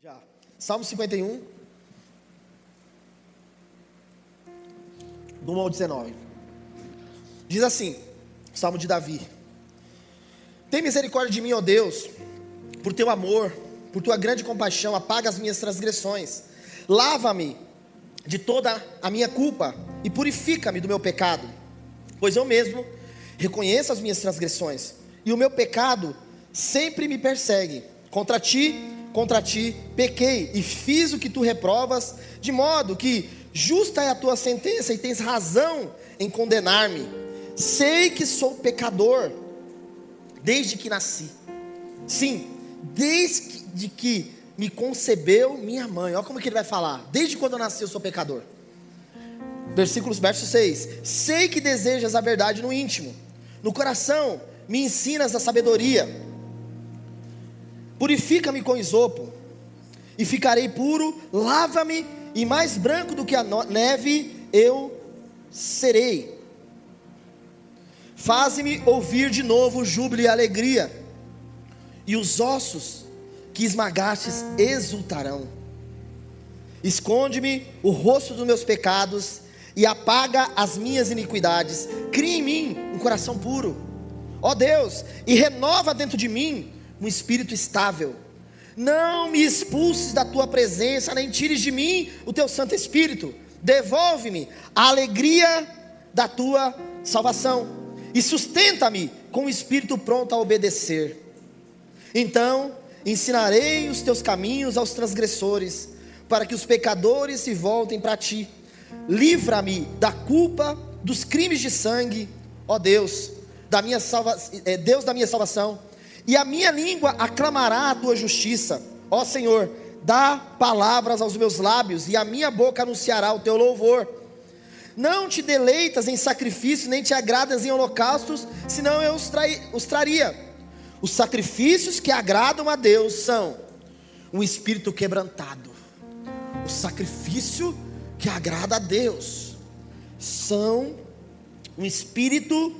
Já. Salmo 51, do 1 ao 19. Diz assim, Salmo de Davi: Tem misericórdia de mim, ó Deus, por teu amor, por tua grande compaixão, apaga as minhas transgressões. Lava-me de toda a minha culpa e purifica-me do meu pecado, pois eu mesmo reconheço as minhas transgressões, e o meu pecado sempre me persegue. Contra ti pequei e fiz o que tu reprovas, de modo que justa é a tua sentença e tens razão em condenar-me. Sei que sou pecador desde que nasci, sim, desde que me concebeu minha mãe. Olha como que ele vai falar: desde quando eu nasci eu sou pecador. Verso 6: Sei que desejas a verdade no íntimo, no coração me ensinas a sabedoria. Purifica-me com isopo e ficarei puro, lava-me e mais branco do que a neve eu serei. Faze-me ouvir de novo júbilo e alegria, e os ossos que esmagastes exultarão. Esconde-me o rosto dos meus pecados e apaga as minhas iniquidades. Cria em mim um coração puro, ó Deus, e renova dentro de mim um espírito estável. Não me expulses da tua presença, nem tires de mim o teu Santo Espírito. Devolve-me a alegria da tua salvação e sustenta-me com o espírito pronto a obedecer. Então ensinarei os teus caminhos aos transgressores, para que os pecadores se voltem para ti. Livra-me da culpa dos crimes de sangue, ó Deus, Deus da minha salvação, e a minha língua aclamará a tua justiça. Ó Senhor, dá palavras aos meus lábios, e a minha boca anunciará o teu louvor. Não te deleitas em sacrifícios, nem te agradas em holocaustos, senão eu os traria. Os sacrifícios que agradam a Deus são um espírito quebrantado. O sacrifício que agrada a Deus são um espírito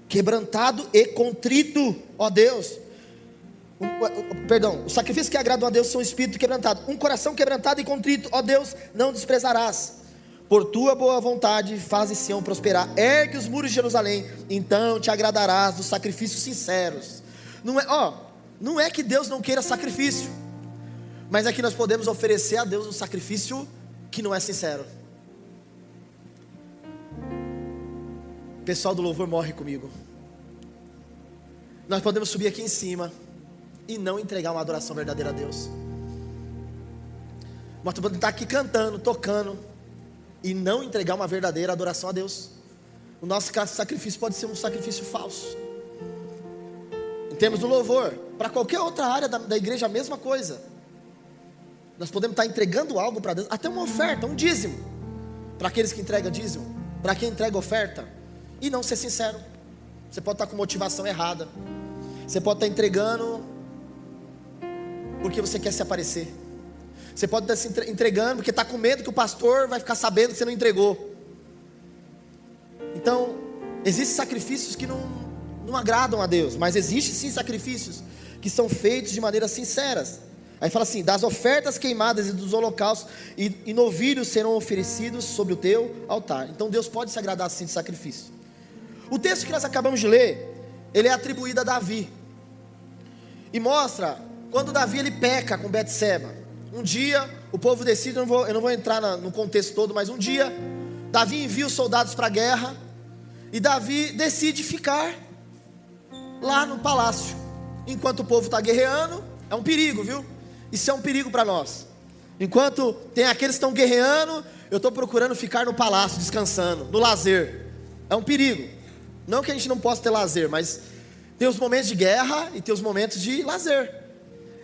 quebrantado e contrito, ó Deus. O sacrifício que agradam a Deus são um espírito quebrantado, um coração quebrantado e contrito, ó Deus, não desprezarás. Por tua boa vontade faze Sião prosperar, ergue os muros de Jerusalém, então te agradarás dos sacrifícios sinceros. Não é que Deus não queira sacrifício, mas é que nós podemos oferecer a Deus um sacrifício que não é sincero. O pessoal do louvor morre comigo. Nós podemos subir aqui em cima e não entregar uma adoração verdadeira a Deus. Nós podemos estar aqui cantando, tocando, e não entregar uma verdadeira adoração a Deus. O nosso sacrifício pode ser um sacrifício falso. Em termos do louvor, para qualquer outra área da igreja, a mesma coisa. Nós podemos estar entregando algo para Deus, até uma oferta, um dízimo, para aqueles que entregam dízimo, para quem entrega oferta, e não ser sincero. Você pode estar com motivação errada. Você pode estar entregando porque você quer se aparecer. Você pode estar se entregando porque está com medo que o pastor vai ficar sabendo que você não entregou. Então, existem sacrifícios que não agradam a Deus, mas existem sim sacrifícios que são feitos de maneiras sinceras. Aí fala assim: das ofertas queimadas e dos holocaustos e novilhos serão oferecidos sobre o teu altar. Então Deus pode se agradar sim de sacrifício. O texto que nós acabamos de ler, ele é atribuído a Davi, e mostra quando Davi ele peca com Betseba. Um dia o povo decide, eu não vou entrar no contexto todo, mas um dia Davi envia os soldados para a guerra, e Davi decide ficar lá no palácio, enquanto o povo está guerreando. É um perigo, viu? Isso é um perigo para nós. Enquanto tem aqueles que estão guerreando, eu estou procurando ficar no palácio, descansando, no lazer. É um perigo. Não que a gente não possa ter lazer, mas tem os momentos de guerra e tem os momentos de lazer.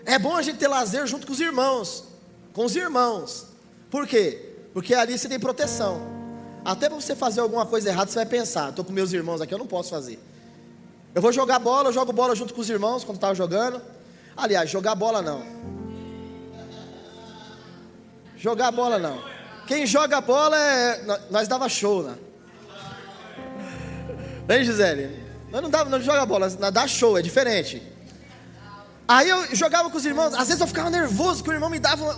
É bom a gente ter lazer junto com os irmãos. Por quê? Porque ali você tem proteção. Até para você fazer alguma coisa errada, você vai pensar: estou com meus irmãos aqui, eu não posso fazer. Eu vou jogar bola, eu jogo bola junto com os irmãos quando estava jogando. Aliás, jogar bola não. Jogar bola não. Quem joga bola nós dava show, né? Hein, Gisele? Nós não joga bola, nós dá show, é diferente. Aí eu jogava com os irmãos, às vezes eu ficava nervoso, que o irmão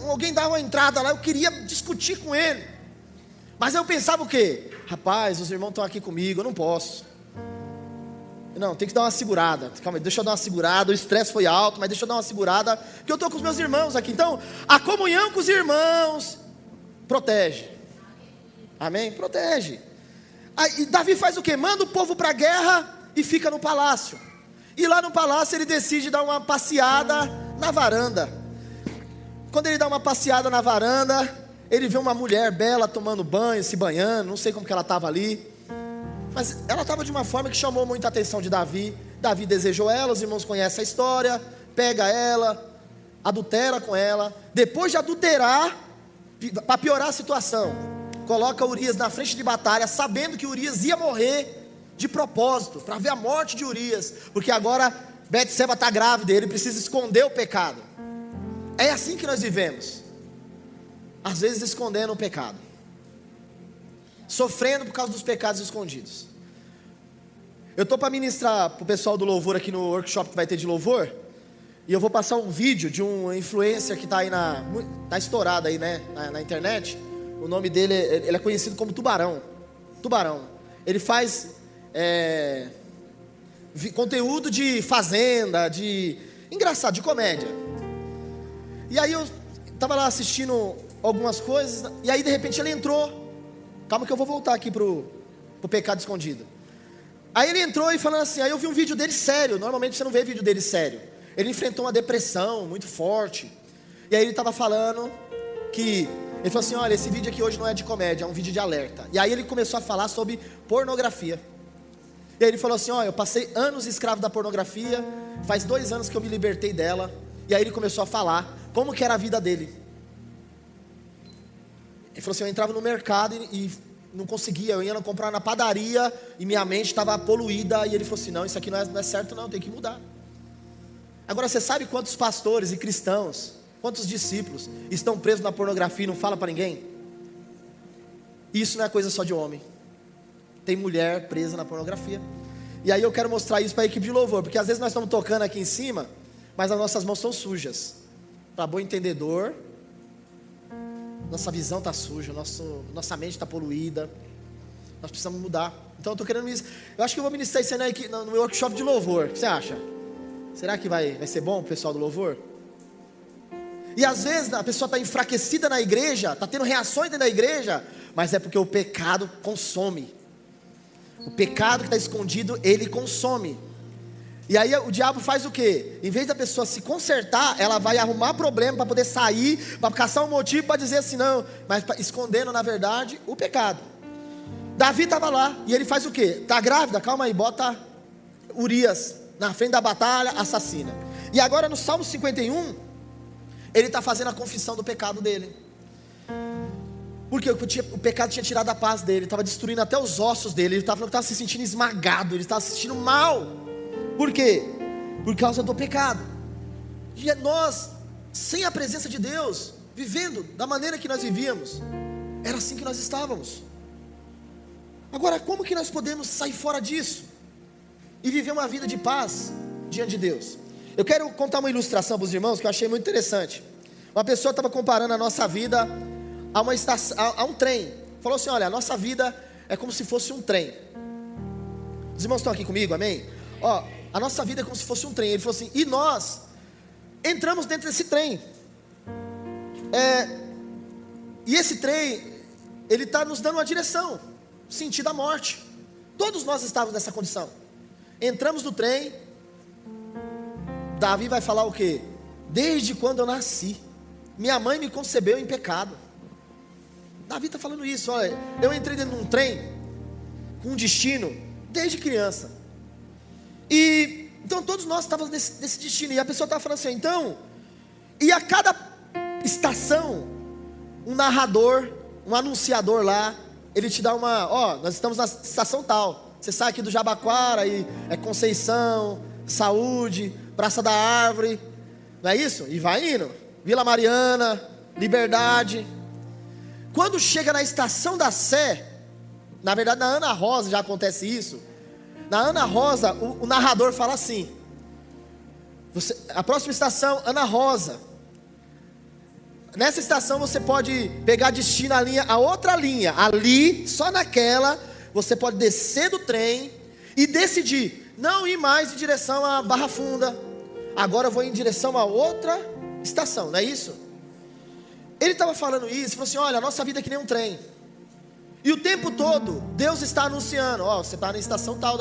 alguém dava uma entrada lá, eu queria discutir com ele. Mas eu pensava o quê? Rapaz, os irmãos estão aqui comigo, eu não posso. Não, tem que dar uma segurada. Calma aí, deixa eu dar uma segurada. O estresse foi alto, mas deixa eu dar uma segurada, porque eu estou com os meus irmãos aqui. Então, a comunhão com os irmãos protege. Amém? Protege. Aí Davi faz o quê? Manda o povo para a guerra e fica no palácio. E lá no palácio ele decide dar uma passeada na varanda. Quando ele dá uma passeada na varanda, ele vê uma mulher bela tomando banho, se banhando. Não sei como que ela estava ali, mas ela estava de uma forma que chamou muita atenção de Davi. Davi desejou ela, os irmãos conhecem a história. Pega ela, adultera com ela. Depois de adulterar, para piorar a situação, coloca Urias na frente de batalha, sabendo que Urias ia morrer de propósito, para ver a morte de Urias, porque agora Betseba está grávida, ele precisa esconder o pecado. É assim que nós vivemos, às vezes escondendo o pecado, sofrendo por causa dos pecados escondidos. Eu estou para ministrar para o pessoal do louvor aqui no workshop que vai ter de louvor, e eu vou passar um vídeo de um influencer que está aí tá estourado aí, né, na internet. O nome dele, ele é conhecido como Tubarão. Ele faz conteúdo de fazenda, engraçado, de comédia. E aí eu estava lá assistindo algumas coisas, e aí de repente ele entrou. Calma que eu vou voltar aqui pro pecado escondido. Aí ele entrou e falando assim, aí eu vi um vídeo dele sério. Normalmente você não vê vídeo dele sério. Ele enfrentou uma depressão muito forte. E aí ele estava falando que ele falou assim, olha, esse vídeo aqui hoje não é de comédia, é um vídeo de alerta. E aí ele começou a falar sobre pornografia. E aí ele falou assim, olha, eu passei anos escravo da pornografia, faz 2 anos que eu me libertei dela. E aí ele começou a falar como que era a vida dele. Ele falou assim, eu entrava no mercado e não conseguia, eu ia comprar na padaria e minha mente estava poluída. E ele falou assim, não, isso aqui não é certo não, tem que mudar. Agora você sabe quantos pastores e cristãos, quantos discípulos estão presos na pornografia e não falam para ninguém? Isso não é coisa só de homem. Tem mulher presa na pornografia. E aí eu quero mostrar isso para a equipe de louvor, porque às vezes nós estamos tocando aqui em cima, mas as nossas mãos estão sujas. Para bom entendedor, nossa visão está suja, nossa mente está poluída. Nós precisamos mudar. Então eu estou querendo isso. Eu acho que eu vou ministrar isso aí aqui no meu workshop de louvor. O que você acha? Será que vai ser bom o pessoal do louvor? E às vezes a pessoa está enfraquecida na igreja, está tendo reações dentro da igreja, mas é porque o pecado consome. O pecado que está escondido, ele consome. E aí o diabo faz o quê? Em vez da pessoa se consertar, ela vai arrumar problema para poder sair, para caçar um motivo para dizer assim, não, mas escondendo na verdade o pecado. Davi estava lá, e ele faz o quê? Está grávida? Calma aí, bota Urias na frente da batalha, assassina. E agora no Salmo 51, ele está fazendo a confissão do pecado dele. Porque o pecado tinha tirado a paz dele, estava destruindo até os ossos dele. Ele estava se sentindo esmagado, ele estava se sentindo mal. Por quê? Por causa do pecado. E nós, sem a presença de Deus, vivendo da maneira que nós vivíamos, era assim que nós estávamos. Agora, como que nós podemos sair fora disso e viver uma vida de paz diante de Deus? Eu quero contar uma ilustração para os irmãos que eu achei muito interessante. Uma pessoa estava comparando a nossa vida a um trem. Falou assim, olha, a nossa vida é como se fosse um trem. Os irmãos estão aqui comigo, amém? Ó, a nossa vida é como se fosse um trem. Ele falou assim, e nós entramos dentro desse trem. E esse trem, ele está nos dando uma direção, sentido à morte. Todos nós estávamos nessa condição. Entramos no trem. Davi vai falar o quê? Desde quando eu nasci, minha mãe me concebeu em pecado. Davi está falando isso, olha, eu entrei dentro de um trem com um destino desde criança. E então todos nós estávamos nesse destino. E a pessoa estava falando assim, então, e a cada estação, um narrador, um anunciador lá, ele te dá nós estamos na estação tal. Você sai aqui do Jabaquara e é Conceição, Saúde, Praça da Árvore, não é isso? E vai indo, Vila Mariana, Liberdade. Quando chega na estação da Sé, na verdade na Ana Rosa já acontece isso. Na Ana Rosa, o narrador fala assim: A próxima estação, Ana Rosa. Nessa estação você pode pegar destino a outra linha. Ali, só naquela, você pode descer do trem e decidir não ir mais em direção à Barra Funda. Agora eu vou em direção a outra estação, não é isso? Ele estava falando isso, falou assim: olha, a nossa vida é que nem um trem. E o tempo todo, Deus está anunciando: ó, você está na estação tal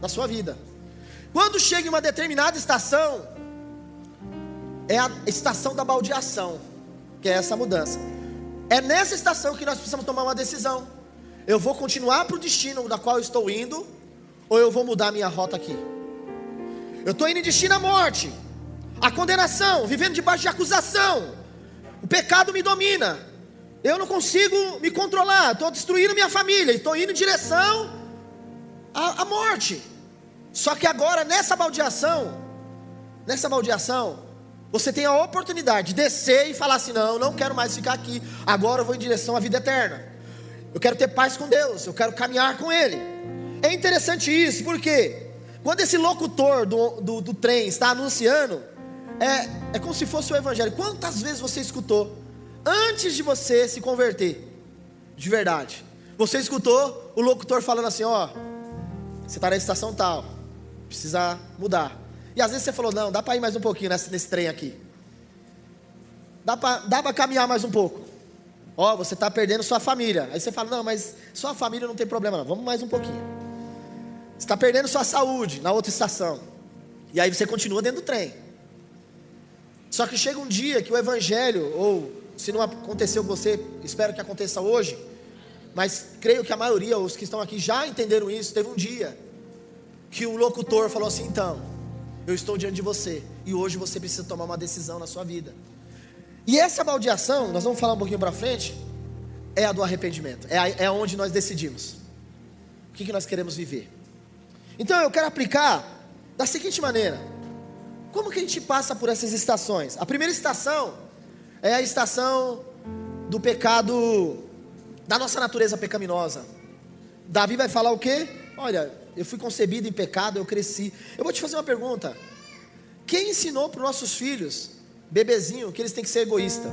da sua vida. Quando chega em uma determinada estação, é a estação da baldeação, que é essa mudança. É nessa estação que nós precisamos tomar uma decisão. Eu vou continuar para o destino da qual eu estou indo, ou eu vou mudar minha rota aqui? Eu estou indo em destino à morte, à condenação, vivendo debaixo de acusação. O pecado me domina, eu não consigo me controlar, estou destruindo minha família, estou indo em direção à morte. Só que agora nessa baldeação, você tem a oportunidade de descer e falar assim: não quero mais ficar aqui, agora eu vou em direção à vida eterna. Eu quero ter paz com Deus, eu quero caminhar com Ele. É interessante isso, porque quando esse locutor do trem está anunciando, é como se fosse o evangelho. Quantas vezes você escutou, antes de você se converter, de verdade, você escutou o locutor falando assim: ó, você está na estação tal, precisa mudar. E às vezes você falou: não, dá para ir mais um pouquinho nesse trem aqui, dá para caminhar mais um pouco. Ó, você está perdendo sua família. Aí você fala: não, mas sua família não tem problema não, vamos mais um pouquinho. Você está perdendo sua saúde na outra estação. E aí você continua dentro do trem. Só que chega um dia que o evangelho, ou se não aconteceu com você, espero que aconteça hoje, mas creio que a maioria, os que estão aqui já entenderam isso. Teve um dia que o locutor falou assim: então, eu estou diante de você, e hoje você precisa tomar uma decisão na sua vida. E essa baldeação, nós vamos falar um pouquinho para frente, é a do arrependimento. É onde nós decidimos o que nós queremos viver. Então eu quero aplicar da seguinte maneira: como que a gente passa por essas estações? A primeira estação é a estação do pecado, da nossa natureza pecaminosa. Davi vai falar o quê? Olha, eu fui concebido em pecado, eu cresci. Eu vou te fazer uma pergunta: quem ensinou para os nossos filhos, bebezinho, que eles têm que ser egoístas?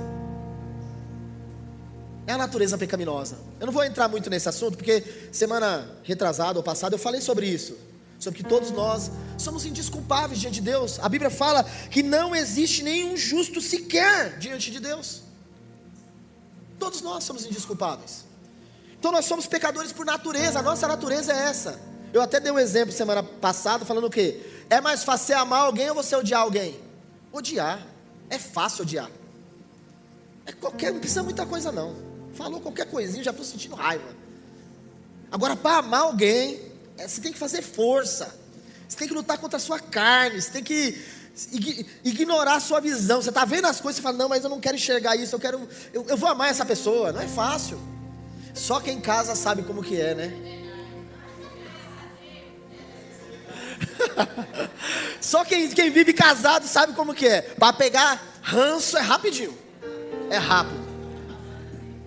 É a natureza pecaminosa. Eu não vou entrar muito nesse assunto, porque semana retrasada ou passada eu falei sobre isso, sobre que todos nós somos indesculpáveis diante de Deus. A Bíblia fala que não existe nenhum justo sequer diante de Deus. Todos nós somos indesculpáveis. Então nós somos pecadores por natureza, a nossa natureza é essa. Eu até dei um exemplo semana passada falando o quê? É mais fácil você amar alguém ou você odiar alguém? Odiar, é fácil odiar. Não precisa muita coisa não. Falou qualquer coisinha, já estou sentindo raiva. Agora para amar alguém, você tem que fazer força. Você tem que lutar contra a sua carne. Você tem que ignorar a sua visão. Você está vendo as coisas e fala: não, mas eu não quero enxergar isso. Eu vou amar essa pessoa. Não é fácil. Só quem casa sabe como que é, né? Só quem vive casado sabe como que é. Para pegar ranço é rapidinho. É rápido.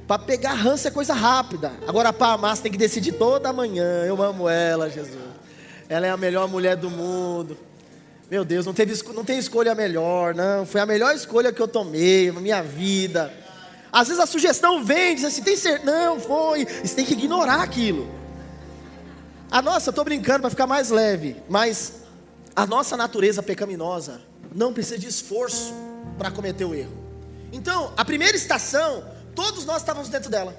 Para pegar ranço é coisa rápida. Agora para amar você tem que decidir toda manhã: eu amo ela, Jesus. Ela é a melhor mulher do mundo. Meu Deus, não tem escolha melhor, não. Foi a melhor escolha que eu tomei na minha vida. Às vezes a sugestão vem, diz assim: tem certeza? Não, foi. Você tem que ignorar aquilo. Eu estou brincando para ficar mais leve, mas a nossa natureza pecaminosa não precisa de esforço para cometer o erro. Então, a primeira estação, todos nós estávamos dentro dela.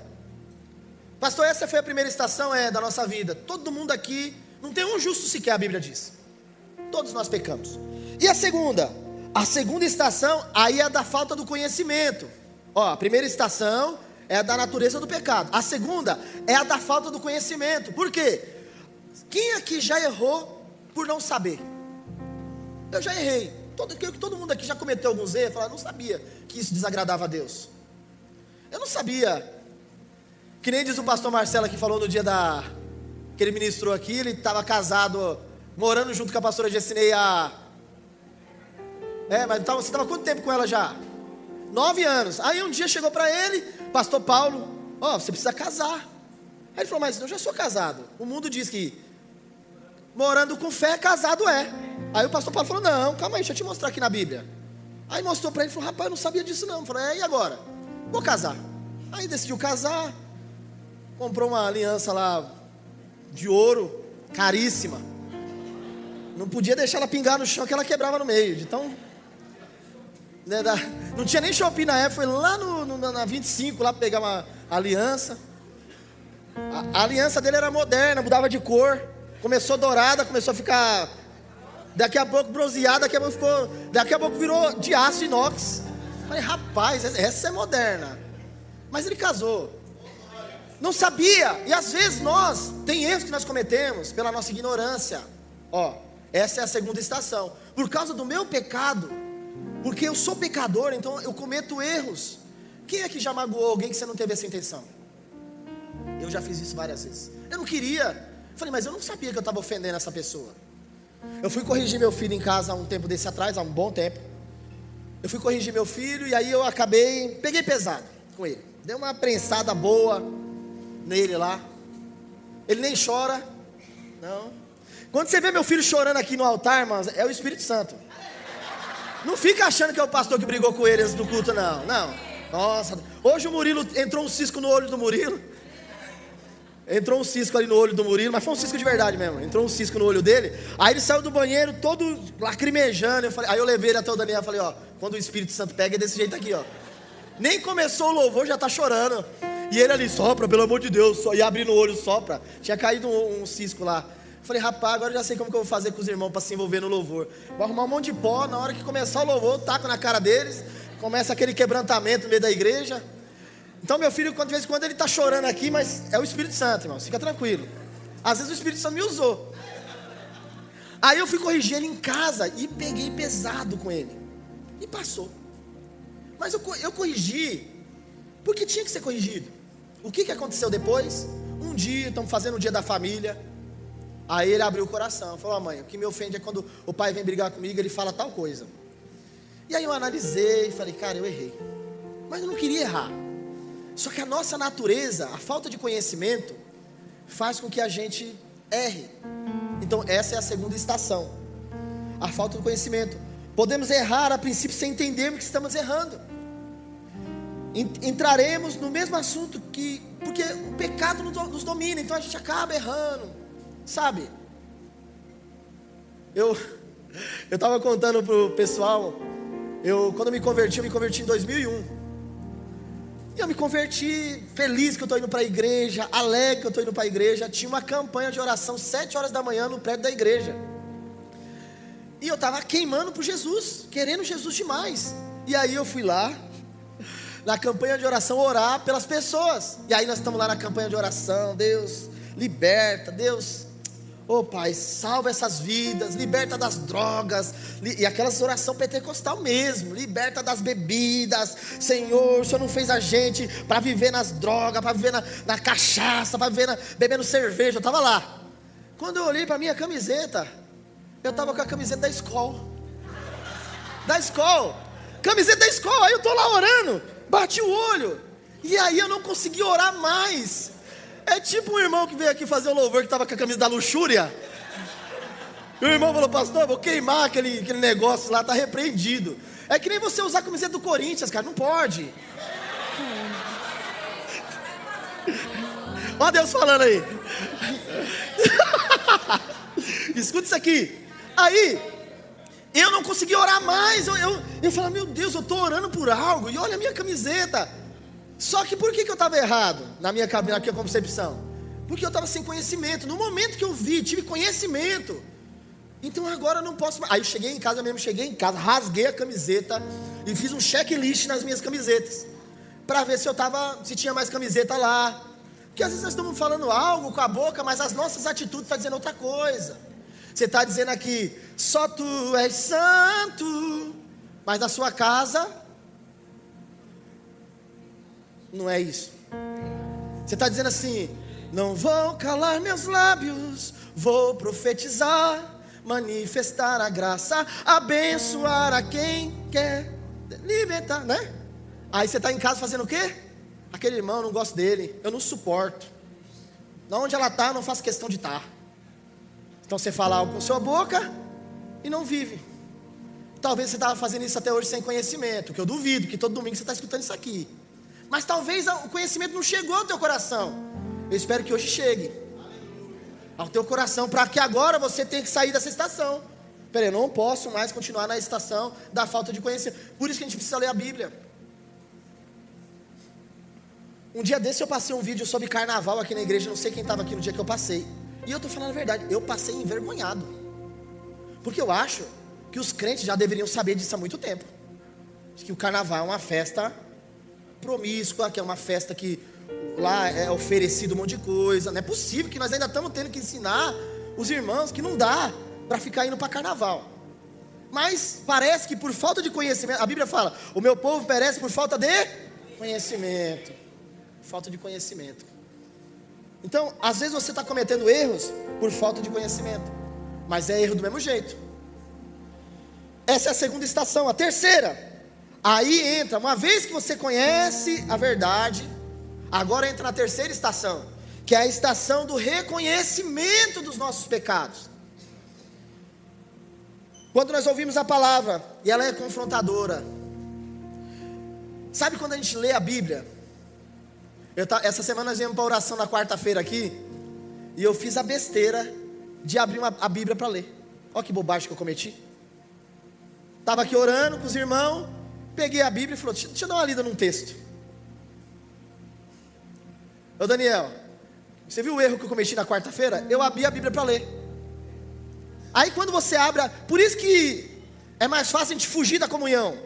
Pastor, essa foi a primeira estação da nossa vida. Todo mundo aqui, não tem um justo sequer, a Bíblia diz. Todos nós pecamos. E a segunda estação, aí é a da falta do conhecimento. A primeira estação é a da natureza do pecado. A segunda é a da falta do conhecimento. Por quê? Quem aqui já errou por não saber? Eu já errei. Todo mundo aqui já cometeu alguns erros. Falar: não sabia que isso desagradava a Deus. Eu não sabia. Que nem diz o pastor Marcelo que falou no dia que ele ministrou aqui. Ele estava casado, morando junto com a pastora Gessinei mas você estava quanto tempo com ela já? 9 anos. Aí um dia chegou para ele, pastor Paulo: você precisa casar. Aí ele falou: mas eu já sou casado. O mundo diz que morando com fé, casado é. Aí o pastor Paulo falou: não, calma aí, deixa eu te mostrar aqui na Bíblia. Aí mostrou para ele e falou: rapaz, eu não sabia disso não. Eu falei: e agora? Vou casar. Aí decidiu casar, comprou uma aliança lá de ouro, caríssima. Não podia deixar ela pingar no chão que ela quebrava no meio. Então, né, não tinha nem shopping na época, foi lá na 25 lá pegar uma aliança. A aliança dele era moderna, mudava de cor. Começou dourada, começou a ficar, daqui a pouco bronzeada, daqui a pouco virou de aço inox. Falei: rapaz, essa é moderna. Mas ele casou. Não sabia. E às vezes tem erros que nós cometemos pela nossa ignorância. Essa é a segunda estação. Por causa do meu pecado, porque eu sou pecador, então eu cometo erros. Quem é que já magoou alguém que você não teve essa intenção? Eu já fiz isso várias vezes. Eu não queria. Falei: mas eu não sabia que eu estava ofendendo essa pessoa. Eu fui corrigir meu filho em casa há um tempo desse atrás, há um bom tempo. Eu fui corrigir meu filho e aí eu peguei pesado com ele. Dei uma prensada boa nele lá. Ele nem chora. Não. Quando você vê meu filho chorando aqui no altar, irmãos, é o Espírito Santo. Não fica achando que é o pastor que brigou com ele antes do culto, não. Nossa, hoje o Murilo, entrou um cisco no olho do Murilo. Entrou um cisco ali no olho do Murilo, mas foi um cisco de verdade mesmo. Entrou um cisco no olho dele. Aí ele saiu do banheiro todo lacrimejando. Aí eu levei ele até o Daniel e falei: quando o Espírito Santo pega é desse jeito aqui, Nem começou o louvor, já tá chorando. E ele ali: sopra, pelo amor de Deus. E abrindo o olho, sopra. Tinha caído um cisco lá. Eu falei: rapaz, agora eu já sei como que eu vou fazer com os irmãos para se envolver no louvor. Vou arrumar um monte de pó. Na hora que começar o louvor, eu taco na cara deles. Começa aquele quebrantamento no meio da igreja. Então meu filho, de vez em quando ele está chorando aqui, mas é o Espírito Santo, irmão, fica tranquilo. Às vezes o Espírito Santo me usou. Aí eu fui corrigir ele em casa e peguei pesado com ele. E passou. Mas eu corrigi porque tinha que ser corrigido. O que aconteceu depois? Um dia, estamos fazendo o dia da família. Aí ele abriu o coração, falou: mãe, o que me ofende é quando o pai vem brigar comigo, ele fala tal coisa. E aí eu analisei e falei: cara, eu errei. Mas eu não queria errar. Só que a nossa natureza, a falta de conhecimento, faz com que a gente erre. Então essa é a segunda estação. A falta de conhecimento. Podemos errar a princípio sem entendermos que estamos errando. Entraremos no mesmo assunto porque o pecado nos domina, então a gente acaba errando, sabe? Eu estava contando para o pessoal, quando eu me converti em 2001. E eu me converti feliz que eu estou indo para a igreja, alegre que eu estou indo para a igreja. Tinha uma campanha de oração 7 horas da manhã no prédio da igreja. E eu estava queimando por Jesus, querendo Jesus demais. E aí eu fui lá, na campanha de oração, orar pelas pessoas. E aí nós estamos lá na campanha de oração: Deus, liberta, Deus, Pai, salva essas vidas, liberta das drogas, e aquelas oração pentecostal mesmo, liberta das bebidas. Senhor, o Senhor não fez a gente para viver nas drogas, para viver na cachaça, para viver bebendo cerveja. Eu estava lá. Quando eu olhei para minha camiseta, eu estava com a camiseta da escola. Camiseta da escola. Aí eu estou lá orando, bati o olho, e aí eu não consegui orar mais. É tipo um irmão que veio aqui fazer o louvor, que estava com a camisa da luxúria. E o irmão falou: pastor, eu vou queimar aquele negócio lá, está repreendido. É que nem você usar a camiseta do Corinthians, cara, não pode. Olha Deus falando aí. Escuta isso aqui. Aí, eu não consegui orar mais. Eu falei: meu Deus, eu estou orando por algo, e olha a minha camiseta. Só que por que eu estava errado na minha concepção? Porque eu estava sem conhecimento. No momento que eu tive conhecimento, então agora eu não posso mais. Aí eu cheguei em casa, rasguei a camiseta e fiz um checklist nas minhas camisetas, para ver se tinha mais camiseta lá. Porque às vezes nós estamos falando algo com a boca, mas as nossas atitudes estão dizendo outra coisa. Você está dizendo aqui: só tu és santo, mas na sua casa não é isso. Você está dizendo assim: não vou calar meus lábios, vou profetizar, manifestar a graça, abençoar a quem quer, libertar, né? Aí você está em casa fazendo o quê? Aquele irmão, eu não gosto dele, eu não suporto. Onde ela está, eu não faço questão de estar. Então você fala algo com sua boca e não vive. Talvez você estava fazendo isso até hoje sem conhecimento, que eu duvido, que todo domingo você está escutando isso aqui. Mas talvez o conhecimento não chegou ao teu coração. Eu espero que hoje chegue ao teu coração, para que agora você tenha que sair dessa estação. Peraí, eu não posso mais continuar na estação da falta de conhecimento. Por isso que a gente precisa ler a Bíblia. Um dia desse eu passei um vídeo sobre carnaval aqui na igreja, não sei quem estava aqui no dia que eu passei. E eu estou falando a verdade, eu passei envergonhado. Porque eu acho que os crentes já deveriam saber disso há muito tempo. Que o carnaval é uma festa promíscua, que é uma festa que lá é oferecido um monte de coisa. Não é possível que nós ainda estamos tendo que ensinar os irmãos que não dá para ficar indo para carnaval. Mas parece que por falta de conhecimento, a Bíblia fala, o meu povo perece por falta de conhecimento. Falta de conhecimento. Então, às vezes você está cometendo erros por falta de conhecimento, mas é erro do mesmo jeito. Essa é a segunda estação. A terceira, aí entra, uma vez que você conhece a verdade, agora entra na terceira estação, que é a estação do reconhecimento dos nossos pecados. Quando nós ouvimos a palavra, e ela é confrontadora. Sabe quando a gente lê a Bíblia? Essa semana nós viemos para a oração na quarta-feira aqui, e eu fiz a besteira de abrir a Bíblia para ler. Olha que bobagem que eu cometi. Estava aqui orando com os irmãos, peguei a Bíblia e falei, deixa eu dar uma lida num texto. Ô Daniel, você viu o erro que eu cometi na quarta-feira? Eu abri a Bíblia para ler. Aí quando você abre, por isso que é mais fácil a gente fugir da comunhão.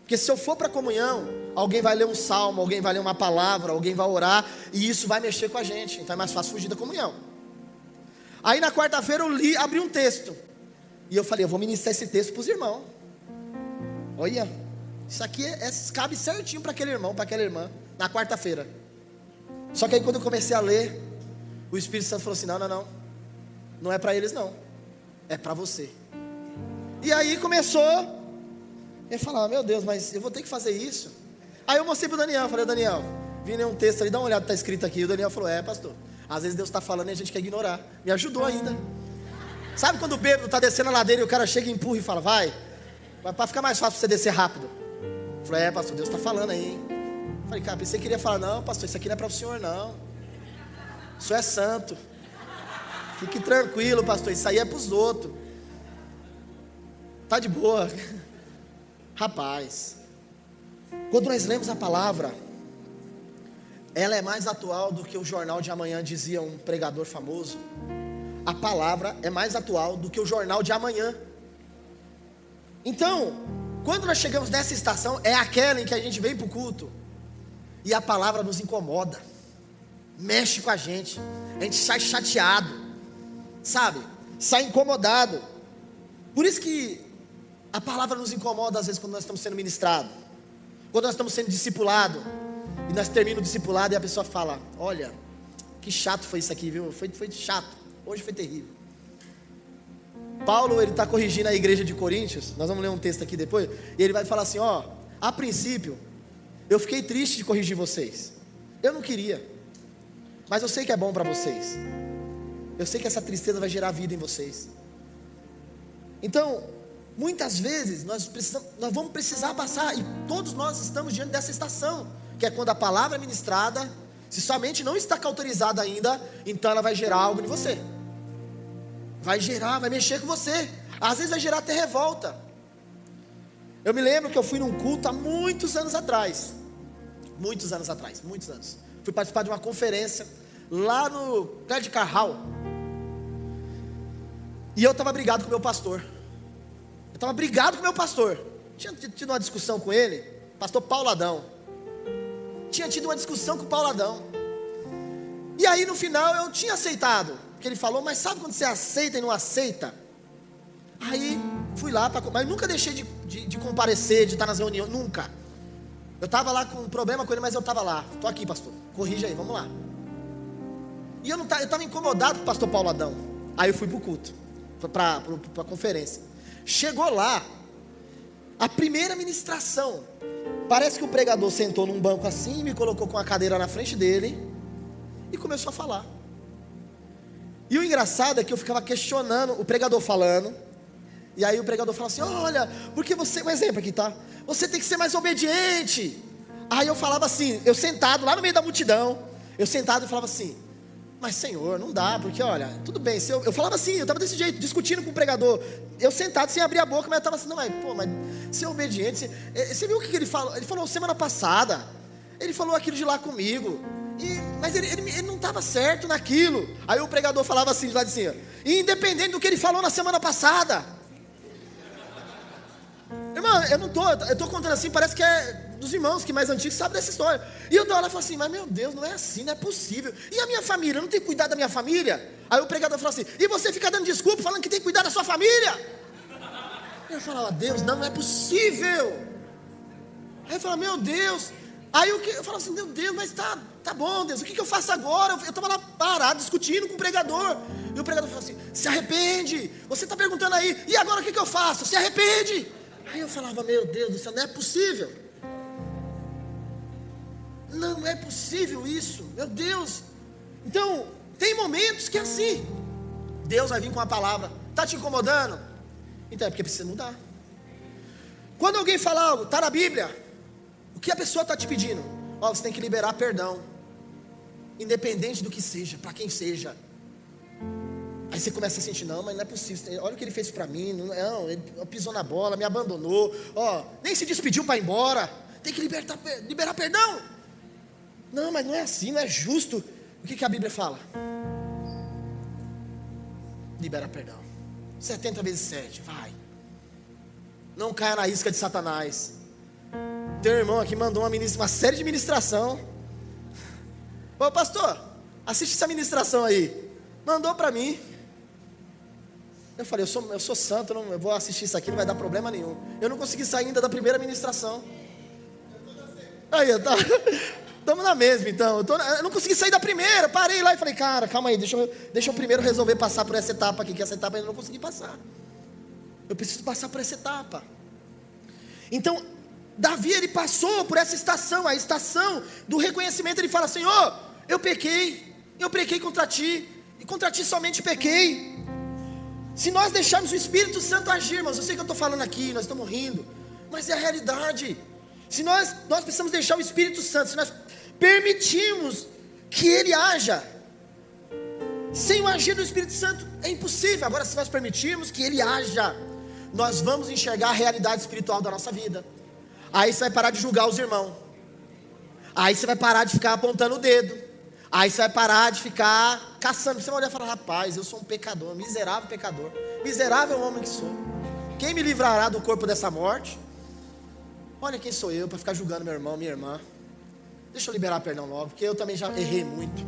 Porque se eu for para a comunhão, alguém vai ler um salmo, alguém vai ler uma palavra, alguém vai orar, e isso vai mexer com a gente. Então é mais fácil fugir da comunhão. Aí na quarta-feira eu abri um texto, e eu falei, eu vou ministrar esse texto para os irmãos. Olha, isso aqui cabe certinho para aquele irmão, para aquela irmã, na quarta-feira. Só que aí quando eu comecei a ler, o Espírito Santo falou assim, não é para eles não, é para você. E aí começou, eu falava, meu Deus, mas eu vou ter que fazer isso. Aí eu mostrei para o Daniel, falei, Daniel, vi um texto ali, dá uma olhada, está escrito aqui. O Daniel falou, pastor, às vezes Deus está falando e a gente quer ignorar. Me ajudou ainda. Sabe quando o bêbado está descendo a ladeira e o cara chega e empurra e fala, vai para ficar mais fácil para você descer rápido. Eu falei, pastor, Deus está falando aí, hein? Eu falei, cara, pensei que ele ia falar, não, pastor, isso aqui não é para o senhor não, o senhor é santo, fique tranquilo, pastor, isso aí é para os outros, tá de boa. Rapaz, quando nós lemos a palavra, ela é mais atual do que o jornal de amanhã, dizia um pregador famoso. A palavra é mais atual do que o jornal de amanhã. Então, quando nós chegamos nessa estação, é aquela em que a gente vem para o culto e a palavra nos incomoda, mexe com a gente sai chateado, sabe? Sai incomodado. Por isso que a palavra nos incomoda às vezes quando nós estamos sendo ministrados, quando nós estamos sendo discipulados, e nós terminamos o discipulado e a pessoa fala, olha, que chato foi isso aqui, viu? Foi chato, hoje foi terrível. Paulo, ele está corrigindo a igreja de Coríntios, nós vamos ler um texto aqui depois, e ele vai falar assim, a princípio, eu fiquei triste de corrigir vocês, eu não queria, mas eu sei que é bom para vocês, eu sei que essa tristeza vai gerar vida em vocês. Então, muitas vezes, nós vamos precisar passar, e todos nós estamos diante dessa estação, que é quando a palavra é ministrada, se sua mente não está cauterizada ainda, então ela vai gerar algo em você. Vai mexer com você. Às vezes vai gerar até revolta. Eu me lembro que eu fui num culto há muitos anos atrás. Fui participar de uma conferência lá no Clédio Carral. E eu estava brigado com o meu pastor. Tinha tido uma discussão com ele, pastor Pauladão. E aí no final eu tinha aceitado que ele falou, mas sabe quando você aceita e não aceita? Aí fui lá, mas nunca deixei de comparecer, de estar nas reuniões, nunca. Eu estava lá com um problema com ele, mas eu estava lá. Estou aqui, pastor, corrija aí, vamos lá. E eu estava incomodado com o pastor Pauladão. Aí eu fui para o culto, para a conferência. Chegou lá, a primeira ministração, parece que o pregador sentou num banco assim, me colocou com a cadeira na frente dele e começou a falar. E o engraçado é que eu ficava questionando o pregador falando, E aí o pregador fala assim: olha, porque você, um exemplo aqui, tá? Você tem que ser mais obediente. Aí eu falava assim, eu sentado lá no meio da multidão, eu sentado e falava assim: mas Senhor, não dá, porque olha, tudo bem, se eu falava assim, eu estava desse jeito, discutindo com o pregador, eu sentado sem abrir a boca, mas eu estava assim, não, mas ser obediente, você viu o que ele falou? Ele falou semana passada, ele falou aquilo de lá comigo, mas ele não estava certo naquilo. Aí o pregador falava assim, de lá de cima: e independente do que ele falou na semana passada. Irmão, eu estou contando assim, parece que é dos irmãos que mais antigos sabem dessa história. E eu estou lá e falo assim: mas meu Deus, não é assim, não é possível. E a minha família, eu não tenho cuidado da minha família? Aí o pregador fala assim: e você fica dando desculpa, falando que tem que cuidar da sua família? Eu falava: Deus, não é possível. Aí eu falava: meu Deus. Aí eu falava assim: meu Deus, mas tá bom, Deus, o que eu faço agora? Eu estava lá parado, discutindo com o pregador. E o pregador falou assim: se arrepende. Você está perguntando aí, e agora o que eu faço? Se arrepende. Aí eu falava: meu Deus do céu, não é possível. Não é possível isso, meu Deus. Então, tem momentos que é assim. Deus vai vir com a palavra: está te incomodando? Então é porque precisa mudar. Quando alguém fala algo, está na Bíblia, o que a pessoa está te pedindo? Ó, você tem que liberar perdão, independente do que seja, para quem seja. Aí você começa a sentir: não, mas não é possível, olha o que ele fez para mim, não, ele pisou na bola, me abandonou, ó, nem se despediu para ir embora, tem que liberar perdão. Não, mas não é assim, não é justo. O que a Bíblia fala? Libera perdão, 70 vezes 7, vai. Não caia na isca de Satanás. Teu irmão aqui mandou uma série de ministração. Ô pastor, assiste essa ministração aí. Mandou para mim. Eu falei: eu sou santo, eu vou assistir isso aqui, não vai dar problema nenhum. Eu não consegui sair ainda da primeira ministração. Aí, estamos na mesma então. Eu não consegui sair da primeira, parei lá e falei: cara, calma aí, deixa eu primeiro resolver passar por essa etapa aqui, que essa etapa eu ainda não consegui passar. Eu preciso passar por essa etapa. Então, Davi, ele passou por essa estação, a estação do reconhecimento. Ele fala: Senhor, eu pequei contra ti, e contra ti somente pequei. Se nós deixarmos o Espírito Santo agir, irmãos, eu sei que eu estou falando aqui, nós estamos rindo, mas é a realidade. Se nós precisamos deixar o Espírito Santo, se nós permitirmos que Ele haja, sem o agir do Espírito Santo é impossível. Agora, se nós permitirmos que Ele haja, nós vamos enxergar a realidade espiritual da nossa vida. Aí você vai parar de julgar os irmãos, aí você vai parar de ficar apontando o dedo, aí você vai parar de ficar caçando. Você vai olhar e falar: rapaz, eu sou um pecador, miserável pecador, miserável homem que sou. Quem me livrará do corpo dessa morte? Olha quem sou eu para ficar julgando meu irmão, minha irmã. Deixa eu liberar perdão logo, porque eu também já errei muito.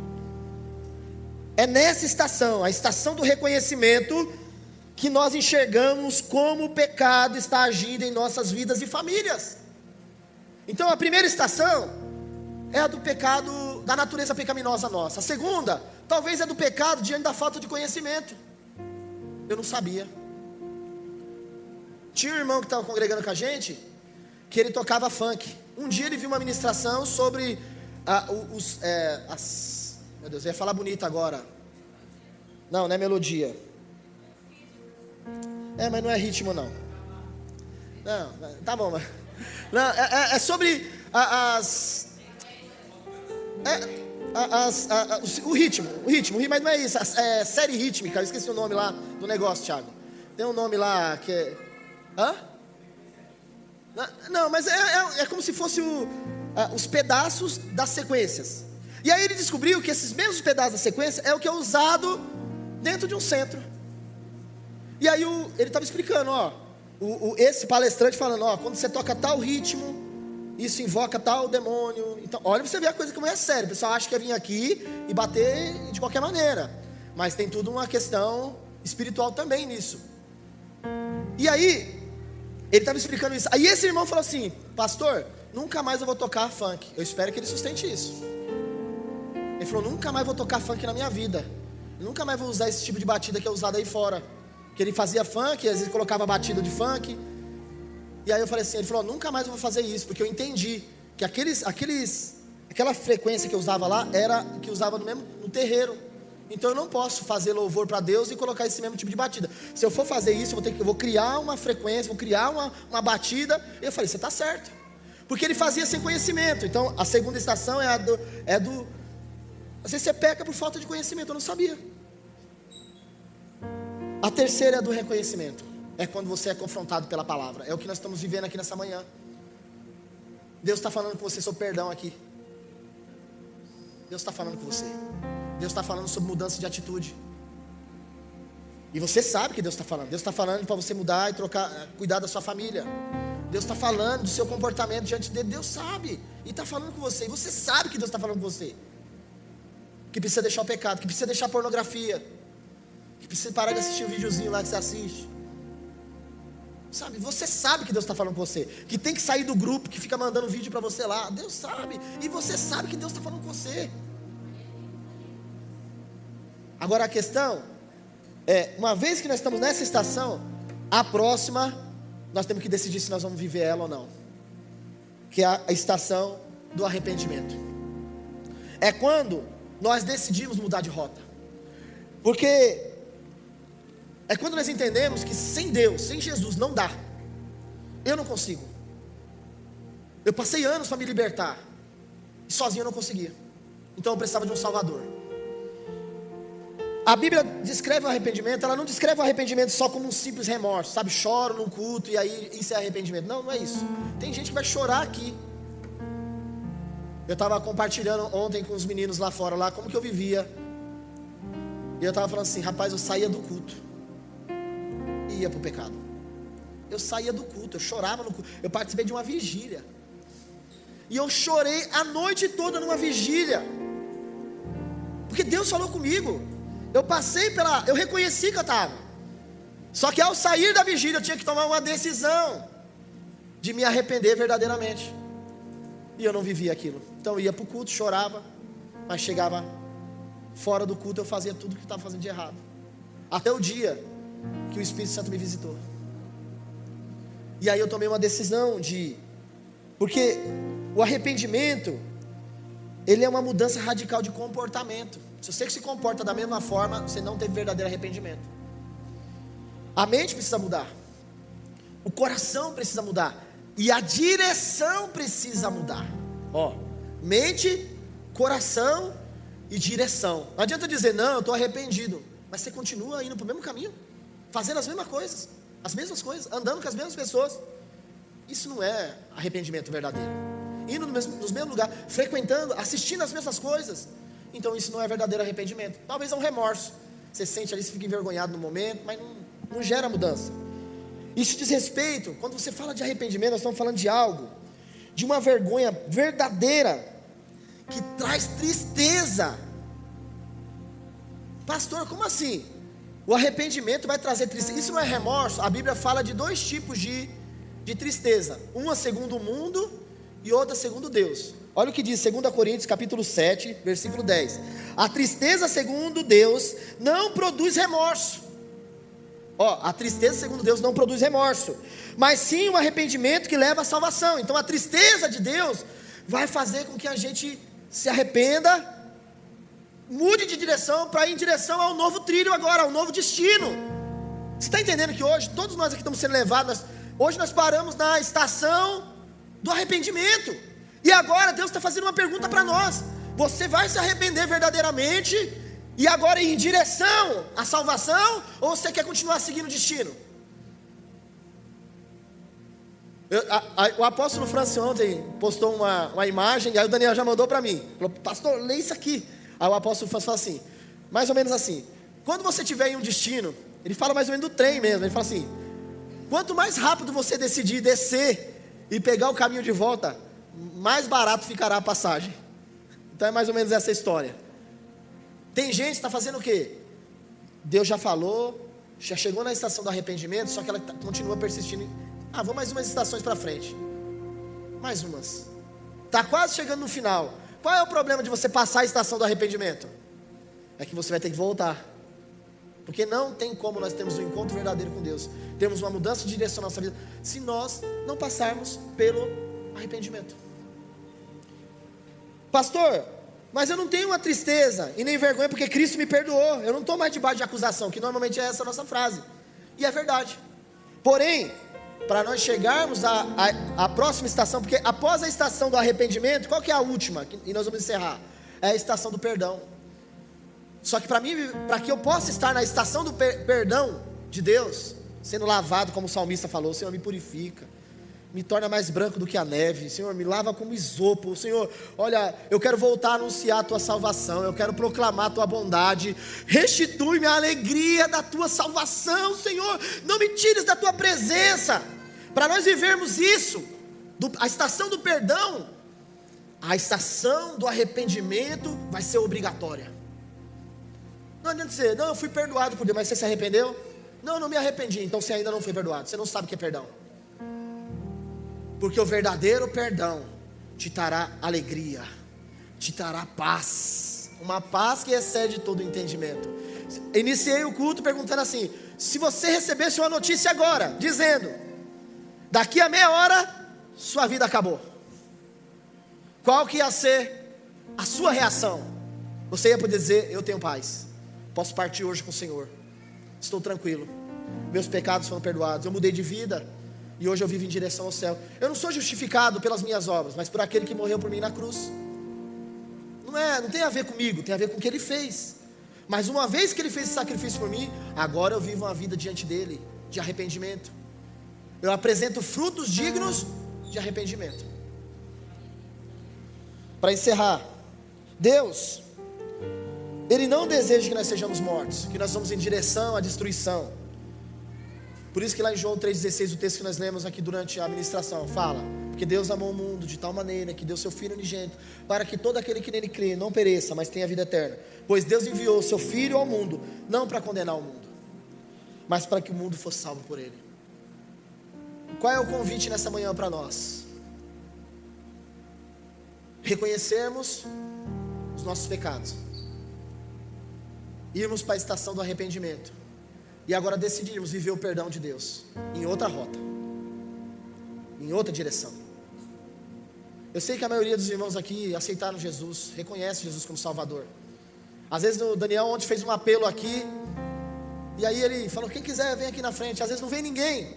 É nessa estação, a estação do reconhecimento, que nós enxergamos como o pecado está agindo em nossas vidas e famílias. Então a primeira estação é a do pecado, da natureza pecaminosa nossa. A segunda, talvez, é do pecado diante da falta de conhecimento. Eu não sabia. Tinha um irmão que estava congregando com a gente, que ele tocava funk. Um dia ele viu uma ministração sobre meu Deus, eu ia falar bonito agora. Não é melodia. Mas não é ritmo não. Não, tá bom, mas não, é sobre o ritmo, mas não é isso. É série rítmica. Eu esqueci o nome lá do negócio, Thiago. Tem um nome lá que é... Hã? Não, mas é como se fosse os pedaços das sequências. E aí ele descobriu que esses mesmos pedaços da sequência é o que é usado dentro de um centro. E aí ele estava explicando, esse palestrante falando: quando você toca tal ritmo, isso invoca tal demônio. Então, olha pra você ver a coisa como é séria. O pessoal acha que é vir aqui e bater de qualquer maneira, mas tem tudo uma questão espiritual também nisso. E aí ele estava explicando isso. Aí esse irmão falou assim: pastor, nunca mais eu vou tocar funk. Eu espero que ele sustente isso. Ele falou: nunca mais vou tocar funk na minha vida. Eu nunca mais vou usar esse tipo de batida que é usado aí fora. Que ele fazia funk, às vezes colocava batida de funk. E aí eu falei assim, ele falou: nunca mais eu vou fazer isso, porque eu entendi que aquela frequência que eu usava lá era que usava no terreiro. Então eu não posso fazer louvor para Deus e colocar esse mesmo tipo de batida. Se eu for fazer isso, eu vou criar uma frequência, vou criar uma batida. Eu falei, você está certo. Porque ele fazia sem conhecimento. Então a segunda estação é do às vezes você peca por falta de conhecimento, eu não sabia. A terceira é do reconhecimento. É quando você é confrontado pela palavra. É o que nós estamos vivendo aqui nessa manhã. Deus está falando com você sobre perdão aqui. Deus está falando com você. Deus está falando sobre mudança de atitude. E você sabe que Deus está falando. Deus está falando para você mudar e cuidar da sua família. Deus está falando do seu comportamento diante dele. Deus sabe. E está falando com você. E você sabe que Deus está falando com você. Que precisa deixar o pecado. Que precisa deixar a pornografia. Que precisa parar de assistir o videozinho lá que você assiste. Sabe, você sabe que Deus está falando com você. Que tem que sair do grupo que fica mandando vídeo para você lá. Deus sabe. E você sabe que Deus está falando com você. Agora a questão é, uma vez que nós estamos nessa estação, a próxima, nós temos que decidir se nós vamos viver ela ou não. Que é a estação do arrependimento. É quando nós decidimos mudar de rota. Porque é quando nós entendemos que sem Deus, sem Jesus, não dá. Eu não consigo. Eu passei anos para me libertar. E sozinho eu não conseguia. Então eu precisava de um Salvador. A Bíblia descreve o arrependimento. Ela não descreve o arrependimento só como um simples remorso. Sabe, choro num culto e aí isso é arrependimento. Não, não é isso. Tem gente que vai chorar aqui. Eu estava compartilhando ontem com os meninos lá fora, lá, como que eu vivia. E eu estava falando assim, rapaz, eu saía do culto e ia para o pecado. Eu saía do culto, eu chorava no culto. Eu participei de uma vigília. E eu chorei a noite toda numa vigília. Porque Deus falou comigo. Eu reconheci que eu estava. Só que ao sair da vigília eu tinha que tomar uma decisão de me arrepender verdadeiramente. E eu não vivia aquilo. Então eu ia para o culto, chorava, mas chegava fora do culto eu fazia tudo o que estava fazendo de errado. Até o dia que o Espírito Santo me visitou. E aí eu tomei uma decisão porque o arrependimento, ele é uma mudança radical de comportamento. Se você se comporta da mesma forma, você não teve verdadeiro arrependimento. A mente precisa mudar. O coração precisa mudar. E a direção precisa mudar. Mente, coração e direção. Não adianta dizer, não, eu estou arrependido. Mas você continua indo para o mesmo caminho, fazendo as mesmas coisas, andando com as mesmas pessoas. Isso não é arrependimento verdadeiro. Indo nos mesmos lugares, frequentando, assistindo as mesmas coisas. Então isso não é verdadeiro arrependimento. Talvez é um remorso. Você sente ali, você fica envergonhado no momento, mas não gera mudança. Isso diz respeito, quando você fala de arrependimento, nós estamos falando de algo, de uma vergonha verdadeira, que traz tristeza. Pastor, como assim? O arrependimento vai trazer tristeza. Isso não é remorso. A Bíblia fala de dois tipos de tristeza. Uma segundo o mundo e outra segundo Deus. Olha o que diz 2 Coríntios capítulo 7, versículo 10. A tristeza segundo Deus não produz remorso. A tristeza segundo Deus não produz remorso, mas sim um arrependimento que leva à salvação. Então a tristeza de Deus vai fazer com que a gente se arrependa, mude de direção para ir em direção ao novo trilho agora, ao novo destino. Você está entendendo que hoje, todos nós aqui estamos sendo levados, hoje nós paramos na estação do arrependimento. E agora Deus está fazendo uma pergunta para nós. Você vai se arrepender verdadeiramente e agora ir em direção à salvação, ou você quer continuar seguindo o destino? O apóstolo Francis ontem postou uma imagem, e aí o Daniel já mandou para mim. Falou, pastor, lê isso aqui. Aí o apóstolo Francis fala assim, mais ou menos assim, quando você tiver em um destino, ele fala mais ou menos do trem mesmo, ele fala assim, quanto mais rápido você decidir descer e pegar o caminho de volta, mais barato ficará a passagem. Então é mais ou menos essa história. Tem gente que está fazendo o quê? Deus já falou, já chegou na estação do arrependimento, só que ela continua persistindo. Vou mais umas estações para frente. Mais umas. Está quase chegando no final. Qual é o problema de você passar a estação do arrependimento? É que você vai ter que voltar. Porque não tem como nós termos um encontro verdadeiro com Deus, termos uma mudança de direção na nossa vida, se nós não passarmos pelo arrependimento. Pastor, mas eu não tenho uma tristeza e nem vergonha, porque Cristo me perdoou. Eu não estou mais debaixo de acusação, que normalmente é essa a nossa frase. E é verdade. Porém, para nós chegarmos à próxima estação, porque após a estação do arrependimento, qual que é a última? E nós vamos encerrar. É a estação do perdão. Só que para mim, para que eu possa estar na estação do perdão de Deus, sendo lavado, como o salmista falou, Senhor, me purifica, me torna mais branco do que a neve, Senhor, me lava como isopo, Senhor, olha, eu quero voltar a anunciar a Tua salvação, eu quero proclamar a Tua bondade, restitui-me a alegria da Tua salvação, Senhor, não me tires da Tua presença. Para nós vivermos isso, a estação do perdão, a estação do arrependimento vai ser obrigatória. Não adianta dizer, não, eu fui perdoado por Deus, mas você se arrependeu? Não, não me arrependi, então você ainda não foi perdoado, você não sabe o que é perdão. Porque o verdadeiro perdão te trará alegria, te trará paz, uma paz que excede todo o entendimento. Iniciei o culto perguntando assim: se você recebesse uma notícia agora, dizendo, daqui a meia hora, sua vida acabou, qual que ia ser a sua reação? Você ia poder dizer, eu tenho paz, posso partir hoje com o Senhor, estou tranquilo, meus pecados foram perdoados, eu mudei de vida, e hoje eu vivo em direção ao céu. Eu não sou justificado pelas minhas obras, mas por aquele que morreu por mim na cruz. Não tem a ver comigo, tem a ver com o que Ele fez. Mas uma vez que Ele fez esse sacrifício por mim, agora eu vivo uma vida diante dEle, de arrependimento. Eu apresento frutos dignos de arrependimento. Para encerrar, Deus, Ele não deseja que nós sejamos mortos, que nós vamos em direção à destruição. Por isso que lá em João 3,16, o texto que nós lemos aqui durante a ministração, fala: porque Deus amou o mundo de tal maneira que deu seu Filho unigênito, para que todo aquele que nele crê não pereça, mas tenha vida eterna. Pois Deus enviou o seu Filho ao mundo, não para condenar o mundo, mas para que o mundo fosse salvo por ele. Qual é o convite nessa manhã para nós? Reconhecermos os nossos pecados, irmos para a estação do arrependimento, e agora decidimos viver o perdão de Deus em outra rota, em outra direção. Eu sei que a maioria dos irmãos aqui aceitaram Jesus, reconhece Jesus como Salvador. Às vezes o Daniel ontem fez um apelo aqui, e aí ele falou, quem quiser vem aqui na frente. Às vezes não vem ninguém,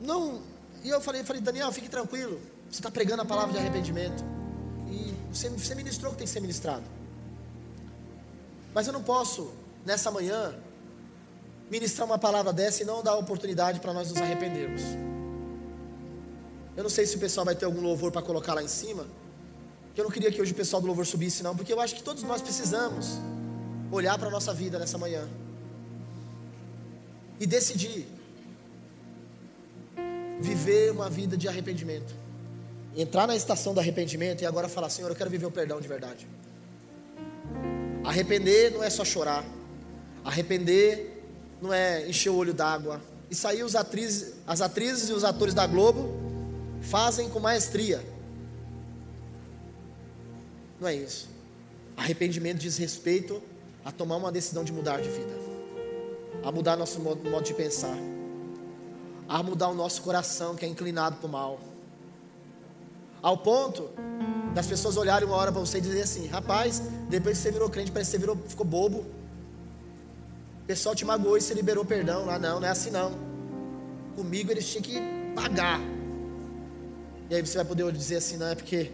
não. E eu falei, Daniel, fique tranquilo, você está pregando a palavra de arrependimento, e você ministrou o que tem que ser ministrado. Mas eu não posso, nessa manhã, ministrar uma palavra dessa e não dar oportunidade para nós nos arrependermos. Eu não sei se o pessoal vai ter algum louvor para colocar lá em cima, que eu não queria que hoje o pessoal do louvor subisse não, porque eu acho que todos nós precisamos olhar para a nossa vida nessa manhã e decidir viver uma vida de arrependimento, entrar na estação do arrependimento e agora falar, Senhor, eu quero viver o perdão de verdade. Arrepender não é só chorar, arrepender não é encher o olho d'água. Isso aí as atrizes e os atores da Globo fazem com maestria. Não é isso. Arrependimento diz respeito a tomar uma decisão de mudar de vida, a mudar nosso modo de pensar, a mudar o nosso coração que é inclinado para o mal, ao ponto das pessoas olharem uma hora para você e dizer assim, rapaz, depois que você virou crente, parece que você ficou bobo, o pessoal te magoou e você liberou perdão lá. Não é assim não, comigo eles tinham que pagar. E aí você vai poder dizer assim, não, é porque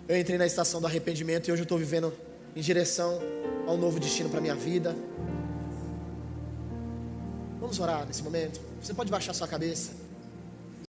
eu entrei na estação do arrependimento e hoje eu estou vivendo em direção ao novo destino para a minha vida. Vamos orar nesse momento. Você pode baixar sua cabeça.